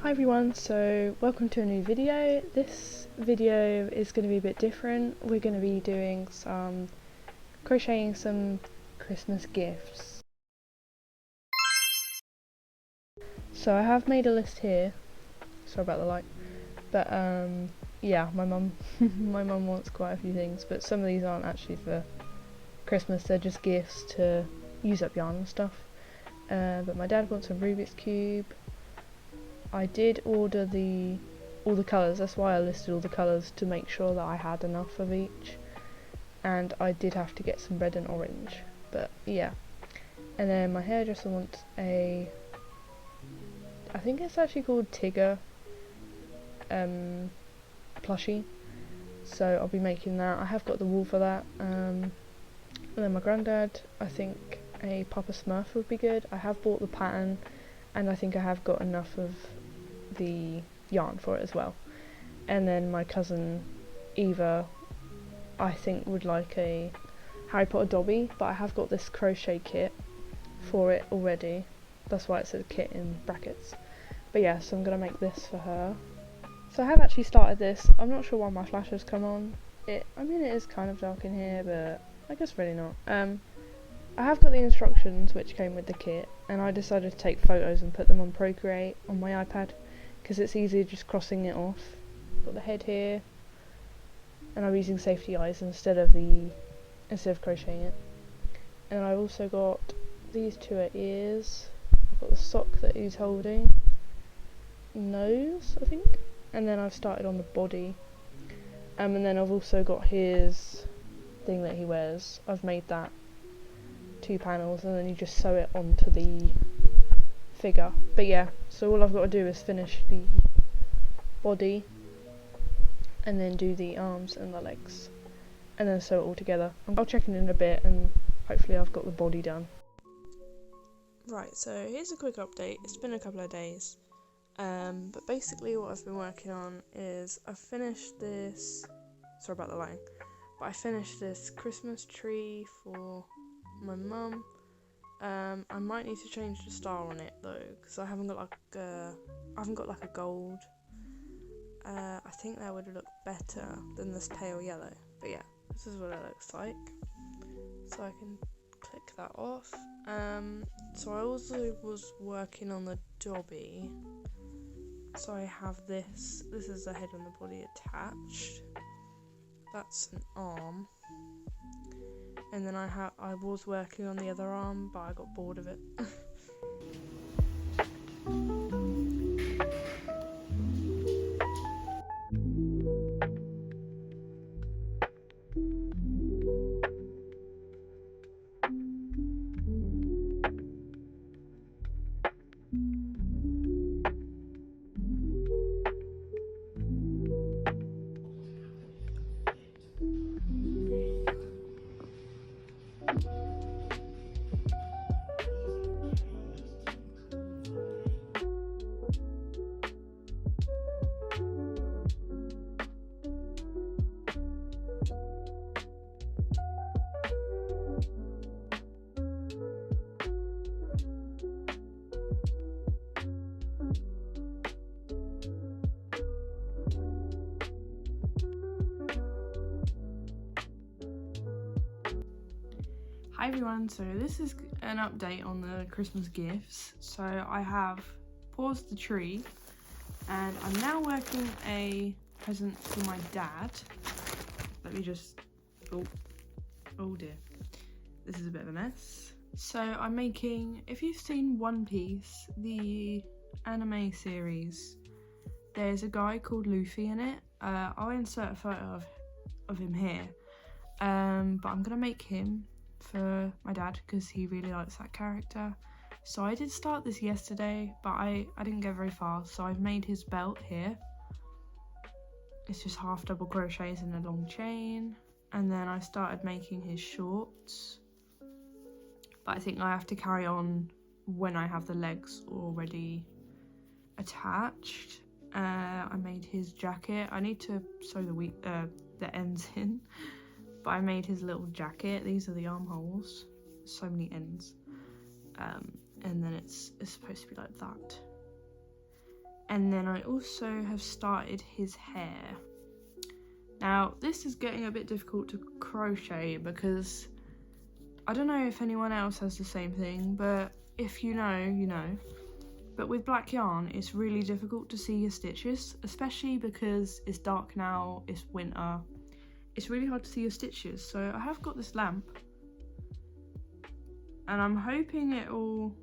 Hi everyone, so welcome to a new video. This video is going to be a bit different. We're going to be doing some crocheting some Christmas gifts. So I have made a list here. Sorry about the light. But yeah, my mum my mum wants quite a few things, but some of these aren't actually for Christmas, they're just gifts to use up yarn and stuff. But my dad wants a Rubik's Cube. I did order all the colours, that's why I listed all the colours, to make sure that I had enough of each. And I did have to get some red and orange, but yeah. And then my hairdresser wants I think it's actually called Tigger plushie. So I'll be making that. I have got the wool for that. And then my granddad, I think a Papa Smurf would be good. I have bought the pattern, and I think I have got enough of the yarn for it as well. And then my cousin Eva, I think, would like a Harry Potter Dobby, but I have got this crochet kit for it already. That's why it says kit in brackets. But yeah, so I'm gonna make this for her. So I have actually started this. I'm not sure why my flash has come on. I mean, it is kind of dark in here, but I guess really not. I have got the instructions which came with the kit, and I decided to take photos and put them on Procreate on my iPad because it's easier just crossing it off. Got the head here, and I'm using safety eyes instead of crocheting it. And I've also got these two are ears. I've got the sock that he's holding, nose I think, and then I've started on the body. And then I've also got his thing that he wears. I've made that 2 panels, and then you just sew it onto the figure. But yeah, so all I've got to do is finish the body and then do the arms and the legs and then sew it all together. I'll check in a bit and hopefully I've got the body done. Right, so here's a quick update. It's been a couple of days, but basically what I've been working on is I've finished this, sorry about the lighting, but I finished this Christmas tree for my mum. I might need to change the star on it though, because I haven't got like a gold. I think that would look better than this pale yellow. But yeah, this is what it looks like. So I can click that off. So I also was working on the Dobby. So I have this. This is the head and the body attached. That's an arm. And then I was working on the other arm, but I got bored of it. Hi everyone, so this is an update on the Christmas gifts. So I have paused the tree and I'm now working a present for my dad. Let me just, oh dear, this is a bit of a mess. So I'm making, if you've seen One Piece, the anime series, there's a guy called Luffy in it. I'll insert a photo of him here, but I'm gonna make him for my dad because he really likes that character. So I did start this yesterday, but I didn't get very far, so I've made his belt here. It's just half double crochets and a long chain, and then I started making his shorts, but I think I have to carry on when I have the legs already attached. I made his jacket. I need to sew the ends in, but I made his little jacket. These are the armholes, so many ends, and then it's supposed to be like that. And then I also have started his hair. Now this is getting a bit difficult to crochet because I don't know if anyone else has the same thing, but if you know, you know. But with black yarn, it's really difficult to see your stitches, especially because it's dark now, it's winter. It's really hard to see your stitches. So I have got this lamp and I'm hoping it will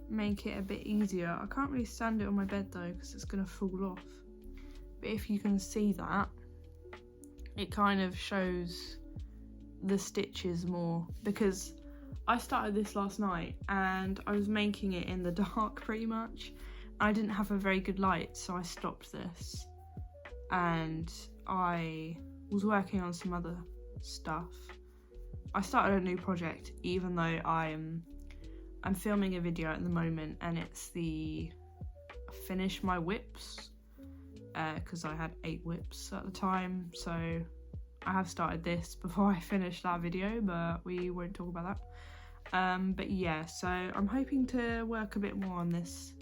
make it a bit easier. I can't really stand it on my bed though because it's gonna fall off. But if you can see that, it kind of shows the stitches more, because I started this last night and I was making it in the dark pretty much. I didn't have a very good light, so I stopped this and I was working on some other stuff. I started a new project even though I'm filming a video at the moment, and it's the finish my whips because I had 8 whips at the time, so I have started this before I finish that video, but we won't talk about that. But yeah, so I'm hoping to work a bit more on this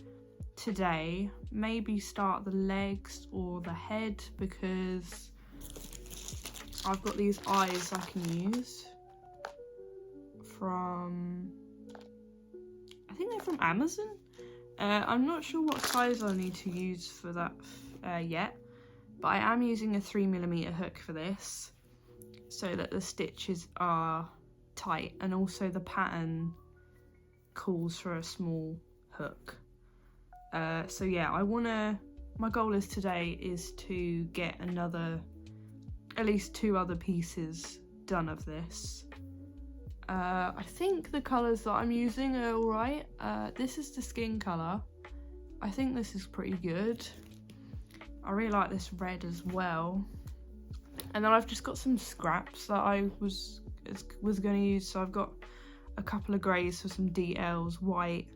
today. Maybe start the legs or the head, because I've got these eyes I can use from, I think they're from Amazon. I'm not sure what size I'll need to use for that yet, but I am using a 3mm hook for this so that the stitches are tight, and also the pattern calls for a small hook. So yeah, my goal is today is to get at least 2 other pieces done of this. I think the colours that I'm using are alright. This is the skin colour. I think this is pretty good. I really like this red as well. And then I've just got some scraps that I was going to use. So I've got a couple of greys for some details, white,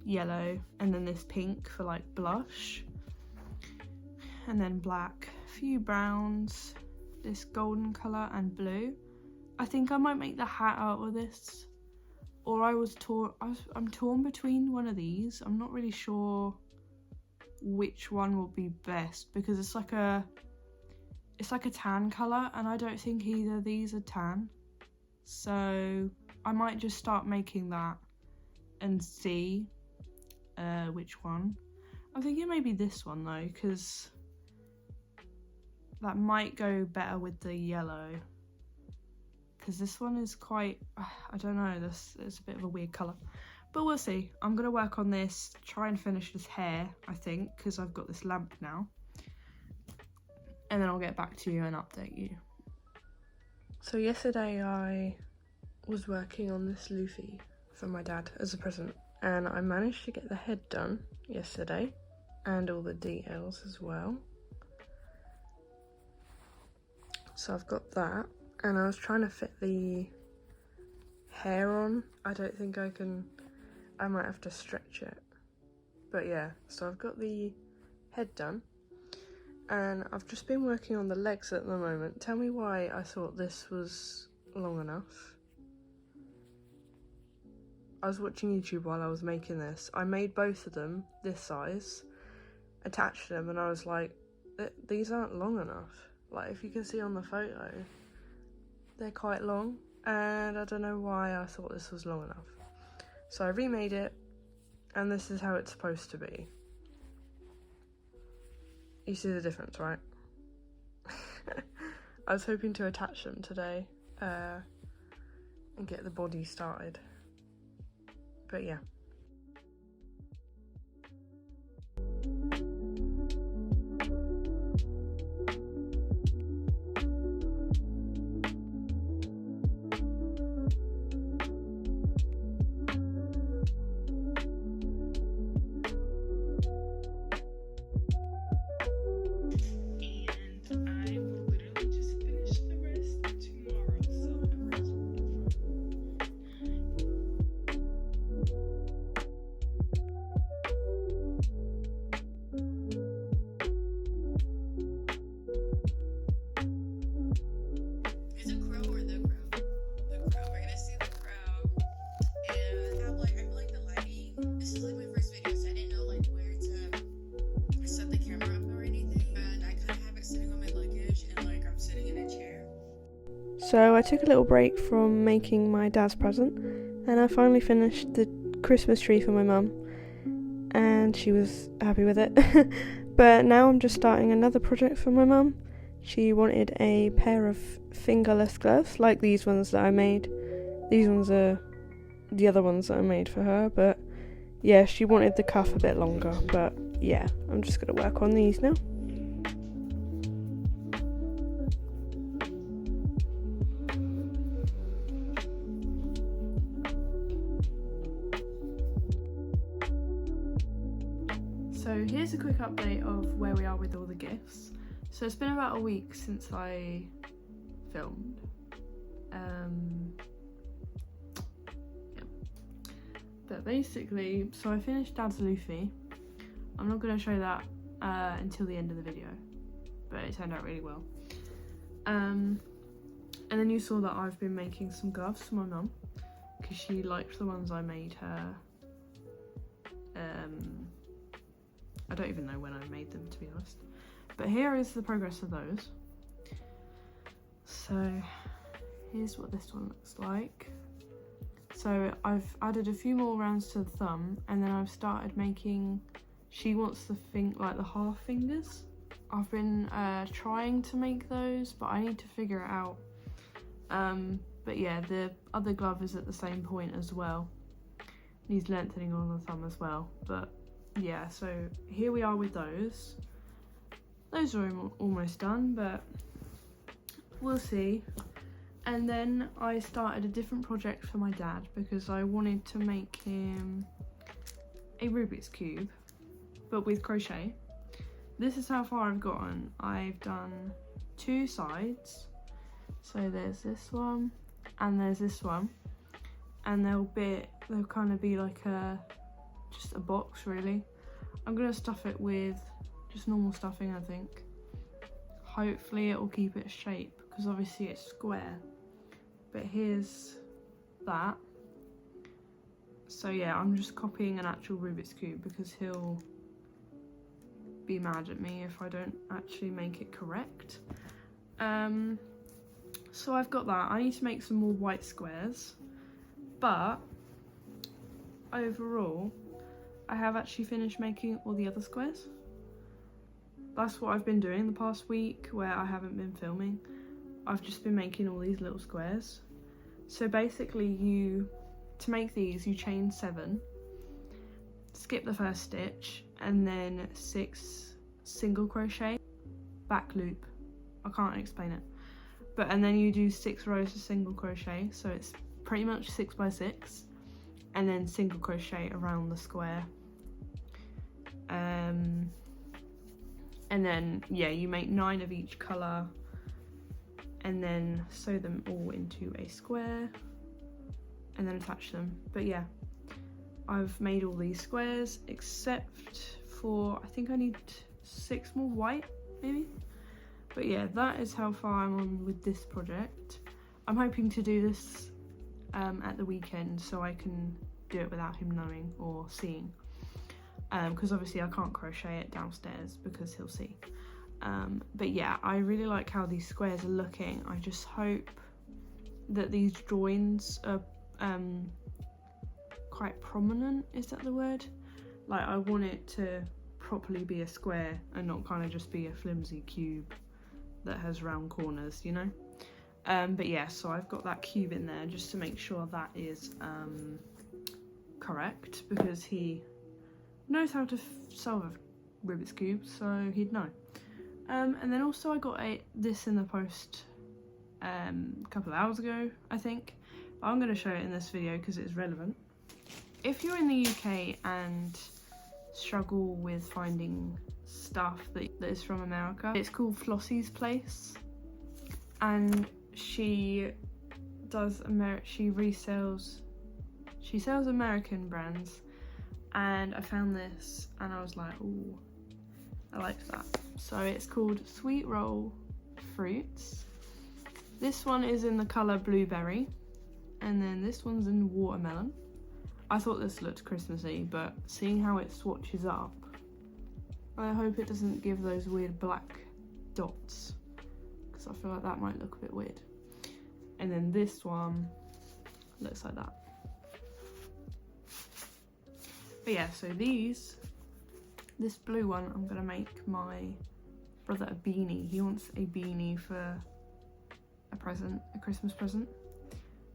yellow, and then this pink for like blush. And then black, a few browns, this golden colour and blue. I think I might make the hat out of this, or I'm torn between one of these. I'm not really sure which one will be best, because it's like a tan colour and I don't think either of these are tan. So I might just start making that and see which one. I'm thinking maybe this one though, because that might go better with the yellow. Because this one is quite, I don't know, it's a bit of a weird colour. But we'll see. I'm going to work on this, try and finish this hair, I think, because I've got this lamp now. And then I'll get back to you and update you. So yesterday I was working on this Luffy for my dad as a present. And I managed to get the head done yesterday, and all the details as well. So I've got that. And I was trying to fit the hair on. I don't think I can, I might have to stretch it. But yeah, so I've got the head done. And I've just been working on the legs at the moment. Tell me why I thought this was long enough. I was watching YouTube while I was making this. I made both of them this size, attached them, and I was like, these aren't long enough. Like, if you can see on the photo, they're quite long, and I don't know why I thought this was long enough. So I remade it, and this is how it's supposed to be. You see the difference, right? I was hoping to attach them today and get the body started, but yeah. So I took a little break from making my dad's present, and I finally finished the Christmas tree for my mum, and she was happy with it. But now I'm just starting another project for my mum. She wanted a pair of fingerless gloves, like these ones that I made. These ones are the other ones that I made for her, but yeah, she wanted the cuff a bit longer, but yeah, I'm just going to work on these now. So here's a quick update of where we are with all the gifts. So it's been about a week since I filmed. Yeah. But basically, so I finished Dad's Luffy. I'm not going to show that until the end of the video, but it turned out really well. And then you saw that I've been making some gloves for my mum, because she liked the ones I made her. I don't even know when I made them, to be honest. But here is the progress of those. So here's what this one looks like. So I've added a few more rounds to the thumb, and then I've started making, she wants the the half fingers. I've been trying to make those, but I need to figure it out. But yeah, the other glove is at the same point as well. Needs lengthening on the thumb as well, but yeah, so here we are with those. Those are almost done, but we'll see. And then I started a different project for my dad, because I wanted to make him a Rubik's Cube, but with crochet. This is how far I've gotten. I've done 2 sides. So there's this one, and there's this one. And they'll kind of be like just a box, really. I'm gonna stuff it with just normal stuffing, I think. Hopefully it will keep its shape, because obviously it's square. But here's that. So yeah, I'm just copying an actual Rubik's Cube, because he'll be mad at me if I don't actually make it correct. So I've got that. I need to make some more white squares, but overall I have actually finished making all the other squares. That's what I've been doing the past week where I haven't been filming. I've just been making all these little squares. So basically to make these, you chain 7, skip the first stitch, and then 6 single crochet, back loop. I can't explain it. And then you do 6 rows of single crochet, so it's pretty much 6 by 6, and then single crochet around the square. And then yeah, you make 9 of each colour, and then sew them all into a square, and then attach them. But yeah, I've made all these squares, except for, I think I need 6 more white, maybe. But yeah, that is how far I'm on with this project. I'm hoping to do this at the weekend, so I can do it without him knowing or seeing. Because obviously I can't crochet it downstairs because he'll see. But yeah, I really like how these squares are looking. I just hope that these joins are quite prominent, is that the word? Like, I want it to properly be a square and not kind of just be a flimsy cube that has round corners, you know? But yeah, so I've got that cube in there just to make sure that is correct, because he knows how to solve a Rubik's Cube, so he'd know. And then also I got this in the post a couple of hours ago, I think. But I'm going to show it in this video because it's relevant. If you're in the UK and struggle with finding stuff that is from America, it's called Flossie's Place, and she sells American brands, and I found this and I was like, ooh, I like that. So it's called Sweet Roll Fruits. This one is in the colour blueberry, and then this one's in watermelon. I thought this looked Christmassy, but seeing how it swatches up, I hope it doesn't give those weird black dots, because I feel like that might look a bit weird. and then this one looks like that. But yeah, so this blue one, I'm gonna make my brother a beanie. He wants a beanie for a present, a Christmas present.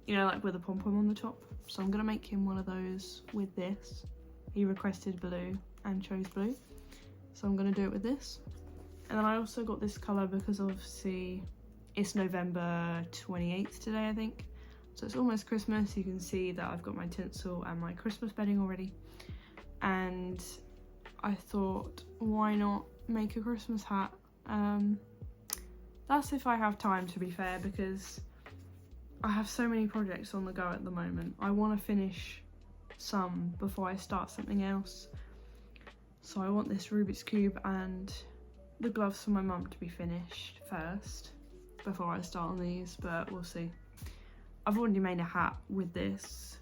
You know, like with a pom-pom on the top. So I'm gonna make him one of those with this. He requested blue and chose blue. So I'm gonna do it with this. And then I also got this colour because obviously it's November 28th today, I think. So it's almost Christmas. You can see that I've got my tinsel and my Christmas bedding already. And I thought, why not make a Christmas hat? That's if I have time, to be fair, because I have so many projects on the go at the moment. I want to finish some before I start something else. So I want this Rubik's Cube and the gloves for my mum to be finished first before I start on these, but we'll see. I've already made a hat with this,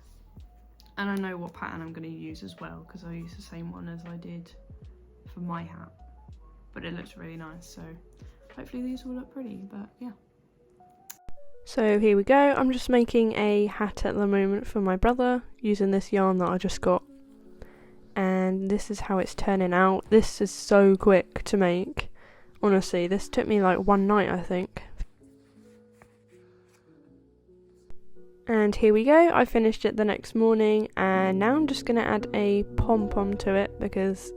and I know what pattern I'm going to use as well, because I use the same one as I did for my hat, but it looks really nice, so hopefully these will look pretty. But yeah, so here we go. I'm just making a hat at the moment for my brother using this yarn that I just got, and this is how it's turning out. This is so quick to make, honestly. This took me like one night, I think. And here we go, I finished it the next morning, and now I'm just going to add a pom-pom to it because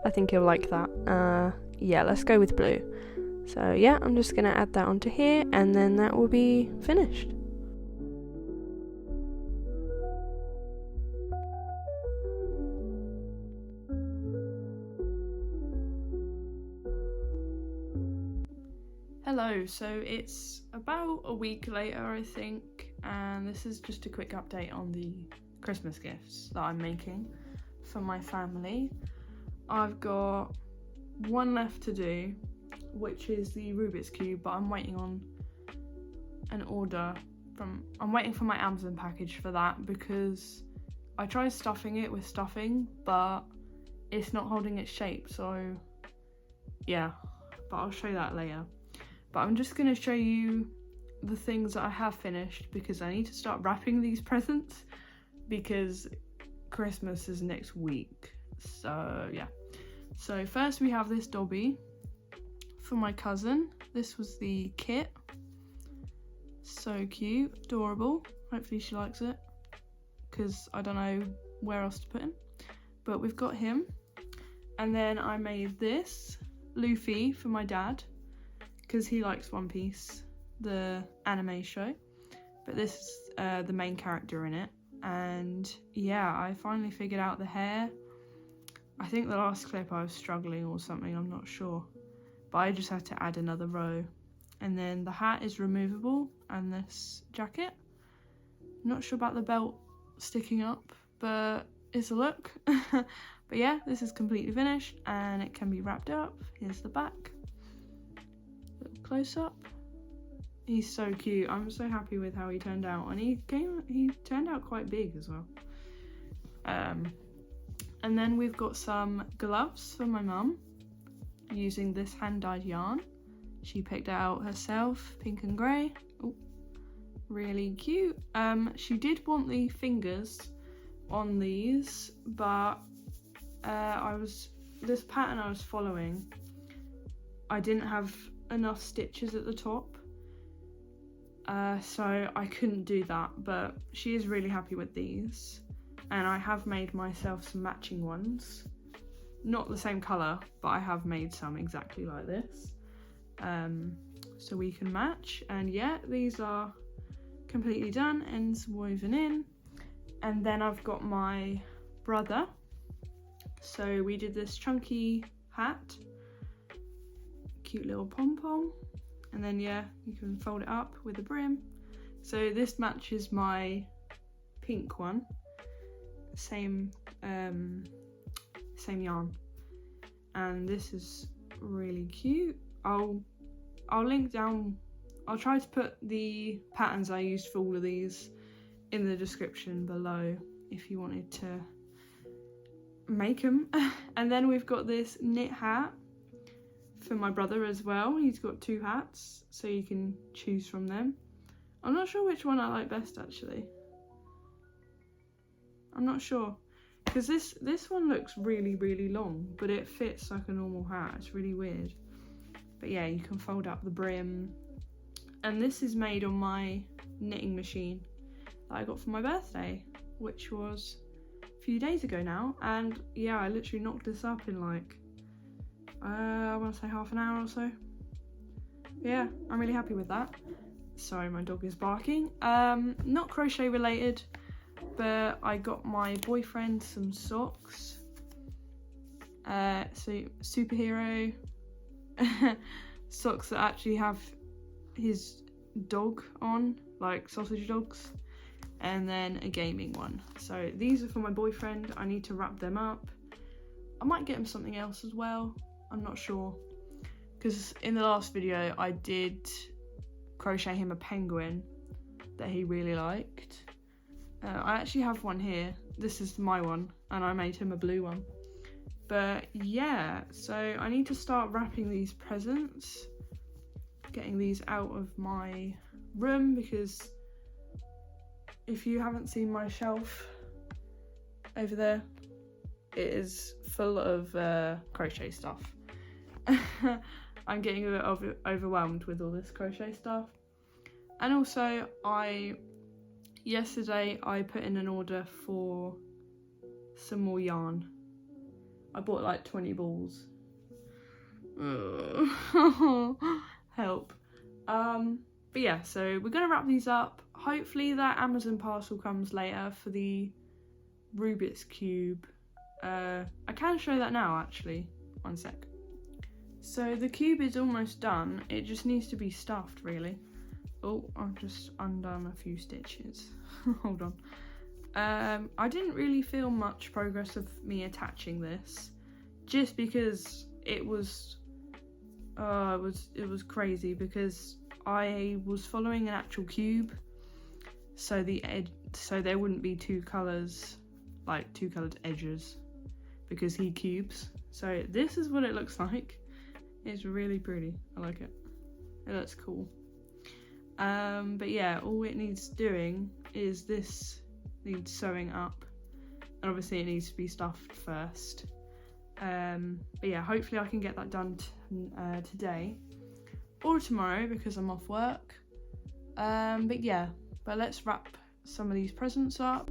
I think he'll like that. Yeah, let's go with blue. So yeah, I'm just going to add that onto here, and then that will be finished. Hello, so it's about a week later, I think, and this is just a quick update on the Christmas gifts that I'm making for my family. I've got one left to do, which is the Rubik's Cube, but I'm waiting on an order I'm waiting for my Amazon package for that, because I tried stuffing it with stuffing, but it's not holding its shape, so yeah, but I'll show you that later. But I'm just going to show you the things that I have finished, because I need to start wrapping these presents because Christmas is next week. So yeah. So first we have this Dobby for my cousin. This was the kit. So cute, adorable. Hopefully she likes it, because I don't know where else to put him. But we've got him. And then I made this Luffy for my dad, because he likes One Piece, the anime show, but this is the main character in it. And yeah, I finally figured out the hair. I think the last clip I was struggling or something, I'm not sure, but I just had to add another row. And then the hat is removable, and this jacket, not sure about the belt sticking up, but it's a look. But yeah, this is completely finished and it can be wrapped up. Here's the back. Close up. He's so cute. I'm so happy with how he turned out, and he turned out quite big as well. And then we've got some gloves for my mum using this hand-dyed yarn. She picked it out herself, pink and grey. Ooh, really cute. She did want the fingers on these, but this pattern I was following, I didn't have enough stitches at the top, so I couldn't do that, but she is really happy with these, and I have made myself some matching ones, not the same colour, but I have made some exactly like this, so we can match. And yeah, these are completely done, ends woven in. And then I've got my brother, so we did this chunky hat, cute little pom-pom, and then yeah, you can fold it up with a brim. So this matches my pink one, same yarn, and this is really cute. I'll link down, I'll try to put the patterns I used for all of these in the description below if you wanted to make them. And then we've got this knit hat for my brother as well. He's got two hats, so you can choose from them. I'm not sure which one I like best actually. I'm not sure. Because this one looks really long, but it fits like a normal hat. It's really weird. But yeah, you can fold up the brim. And this is made on my knitting machine that I got for my birthday, which was a few days ago now. And yeah, I literally knocked this up in like, I want to say half an hour or so. Yeah, I'm really happy with that. Sorry, my dog is barking. Not crochet related, but I got my boyfriend some socks. So superhero socks that actually have his dog on, like sausage dogs, and then a gaming one. So these are for my boyfriend. I need to wrap them up. I might get him something else as well. I'm not sure, because in the last video I did crochet him a penguin that he really liked. I actually have one here. This is my one, and I made him a blue one. But yeah, so I need to start wrapping these presents, getting these out of my room, because if you haven't seen my shelf over there, it is full of crochet stuff. I'm getting a bit overwhelmed with all this crochet stuff. And also, yesterday I put in an order for some more yarn. I bought like 20 balls. Help. But yeah, so we're gonna wrap these up. Hopefully that Amazon parcel comes later for the Rubik's Cube. I can show that now actually. One sec. So the cube is almost done. It just needs to be stuffed really. Oh, I've just undone a few stitches. Hold on. I didn't really feel much progress of me attaching this, just because it was crazy, because I was following an actual cube, so there wouldn't be two colours, like two coloured edges, because he cubes. So this is what it looks like. It's really pretty. I like it. It looks cool. But yeah, all it needs doing is this needs sewing up, and obviously it needs to be stuffed first. But yeah, hopefully I can get that done today or tomorrow, because I'm off work. But yeah, let's wrap some of these presents up.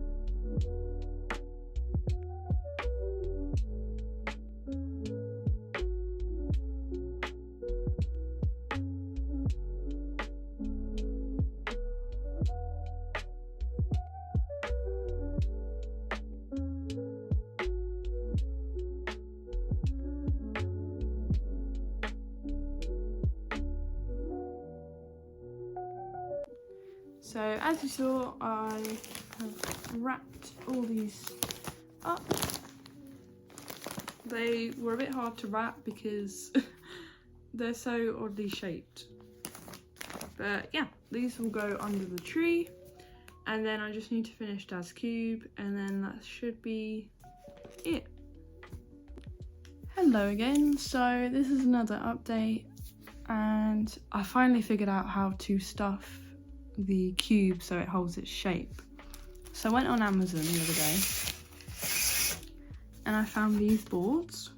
So as you saw, I have wrapped all these up. They were a bit hard to wrap because they're so oddly shaped. But yeah, these will go under the tree, and then I just need to finish Dad's cube, and then that should be it. Hello again, so this is another update, and I finally figured out how to stuff the cube so it holds its shape. So I went on Amazon the other day and I found these boards.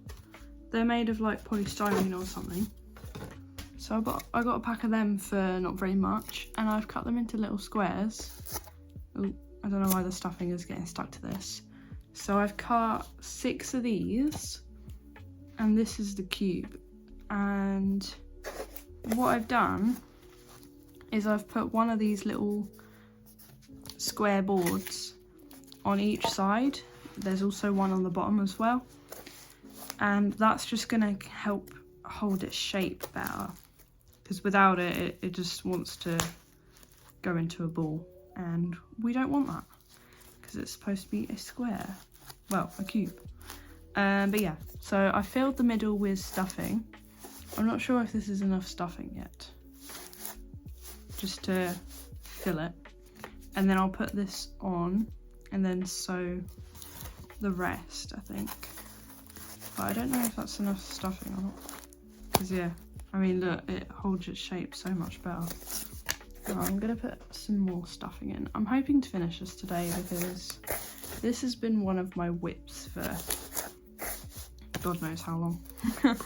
They're made of like polystyrene or something. So I got a pack of them for not very much, and I've cut them into little squares. Oh, I don't know why the stuffing is getting stuck to this. So I've cut 6 of these, and this is the cube. And what I've done is I've put one of these little square boards on each side. There's also one on the bottom as well, and that's just gonna help hold its shape better, because without it, it just wants to go into a ball, and we don't want that, because it's supposed to be a square, well, a cube. But yeah, so I filled the middle with stuffing. I'm not sure if this is enough stuffing yet, just to fill it, and then I'll put this on and then sew the rest, I think. But I don't know if that's enough stuffing or not, because yeah, I mean look, it holds its shape so much better. Now I'm gonna put some more stuffing in. I'm hoping to finish this today because this has been one of my whips for God knows how long. But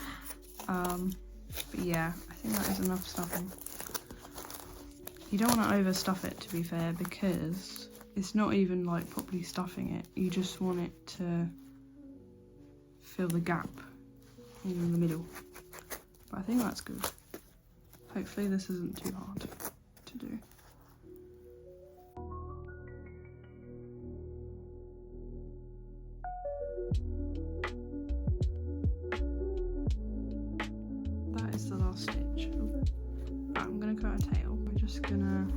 yeah, I think that is enough stuffing. You don't want to overstuff it, to be fair, because it's not even like properly stuffing it. You just want it to fill the gap in the middle. But I think that's good. Hopefully this isn't too hard to do. That is the last stitch. Right, I'm gonna cut a tail. We're just gonna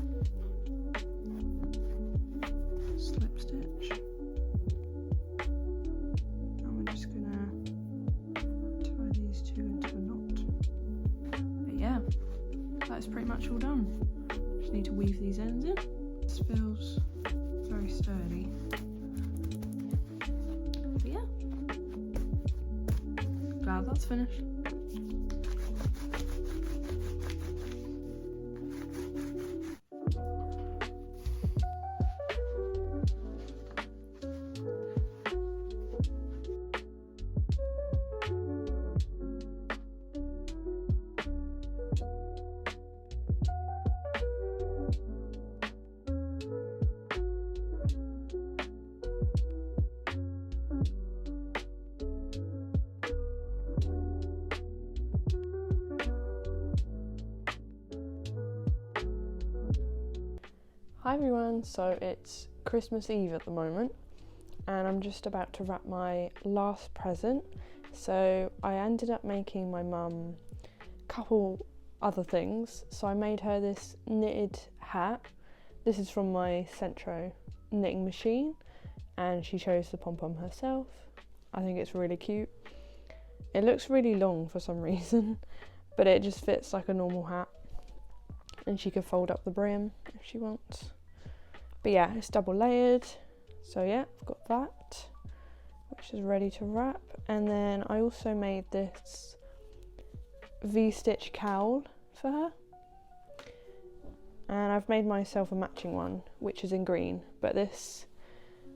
slip stitch. And we're just gonna tie these two into a knot. But yeah, that's pretty much all done. Just need to weave these ends in. This feels very sturdy. But yeah, glad that's finished. Hi everyone, so it's Christmas Eve at the moment and I'm just about to wrap my last present. So I ended up making my mum a couple other things. So I made her this knitted hat. This is from my Centro knitting machine and she chose the pom-pom herself. I think it's really cute. It looks really long for some reason, but it just fits like a normal hat. And she can fold up the brim if she wants. But yeah, it's double layered. So yeah, I've got that, which is ready to wrap. And then I also made this V-stitch cowl for her. And I've made myself a matching one, which is in green. But this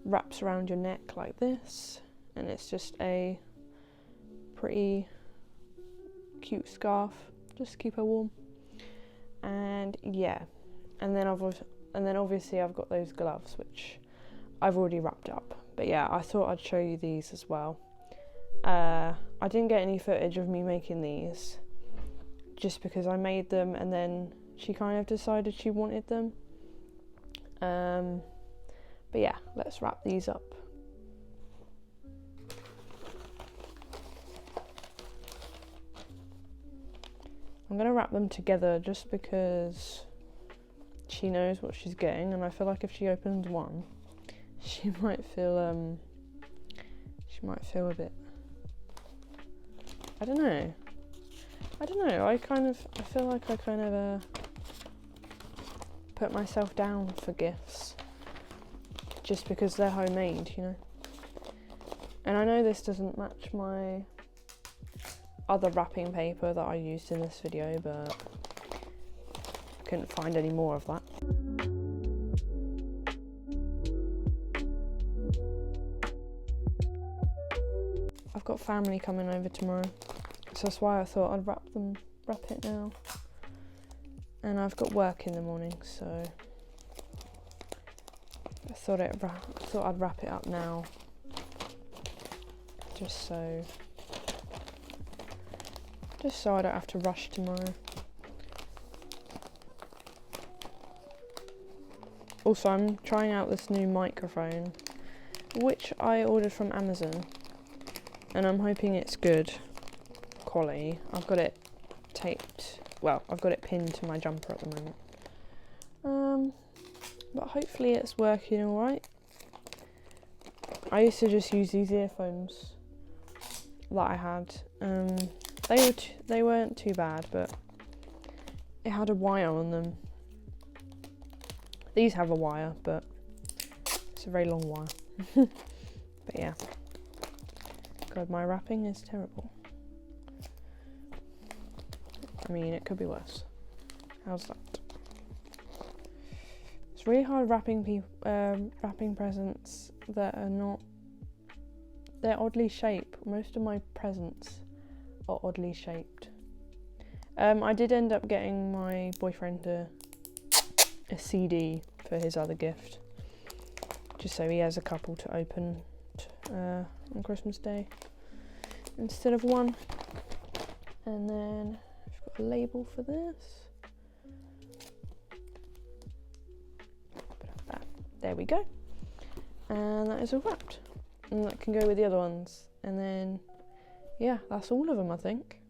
wraps around your neck like this. And it's just a pretty cute scarf, just to keep her warm. And yeah, and then obviously I've got those gloves which I've already wrapped up. But yeah, I thought I'd show you these as well. I didn't get any footage of me making these just because I made them and then she kind of decided she wanted them. But yeah, let's wrap these up. I'm going to wrap them together just because she knows what she's getting, and I feel like if she opens one, she might feel a bit, I don't know, I feel like I kind of put myself down for gifts just because they're homemade, you know. And I know this doesn't match my other wrapping paper that I used in this video, but couldn't find any more of that. I've got family coming over tomorrow, so that's why I thought I'd wrap it now. And I've got work in the morning, so I thought I'd wrap it up now, just so I don't have to rush tomorrow. Also, I'm trying out this new microphone, which I ordered from Amazon, and I'm hoping it's good quality. I've got it taped, well, I've got it pinned to my jumper at the moment. But hopefully it's working alright. I used to just use these earphones that I had. They weren't too bad, but it had a wire on them. These have a wire, but it's a very long wire. But yeah. God, my wrapping is terrible. I mean, it could be worse. How's that? It's really hard wrapping presents that are not, they're oddly shaped. Most of my presents are oddly shaped. I did end up getting my boyfriend a CD for his other gift, just so he has a couple to open on Christmas Day instead of one. And then I've got a label for this. There we go. And that is all wrapped. And that can go with the other ones. And then, yeah, that's all of them, I think.